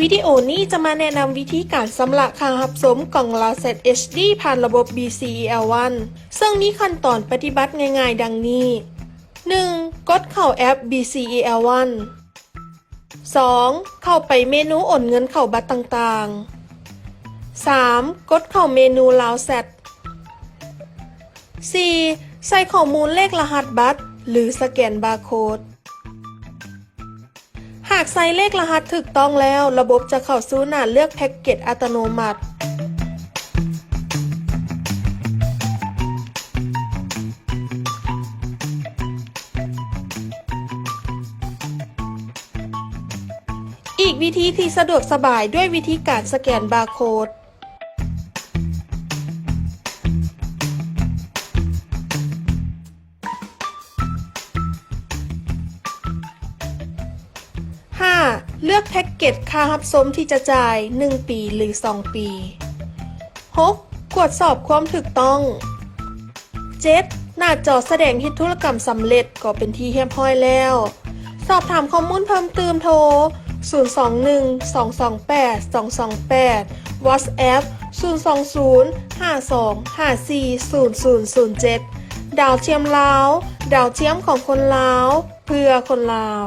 วิดีโอนี้จะมาแนะนำวิธีการชำระค่ารับชมกล่อง Laset HD ผ่านระบบ BCEL1 ซึ่งมีขั้นตอนปฏิบัติง่ายๆดังนี้ 1. กดเข้าแอป BCEL1 2. เข้าไปเมนูโอนเงินเข้าบัตรต่างๆ 3. กดเข้าเมนู Laset 4. ใส่ข้อมูลเลขรหัสบัตรหรือสแกนบาร์โค้ดหากใส่เลขรหัสถูกต้องแล้วระบบจะเข้าสู่หน้าเลือกแพ็กเกจอัตโนมัติอีกวิธีที่สะดวกสบายด้วยวิธีการสแกนบาร์โค้ด5. เลือกแพ็กเกจค่ารับชมที่จะจ่าย 1 ปีหรือ 2 ปี 6. ตรวจสอบความถูกต้อง 7. หน้าจอแสดงเฮ็ดธุรกรรมสำเร็จก็เป็นที่เรียบร้อยแล้ว สอบถามข้อมูลเพิ่มเติมโทร 021-228-228 WhatsApp 020-5254-0007 ดาวเทียมลาว ดาวเทียมของคนลาว เพื่อคนลาว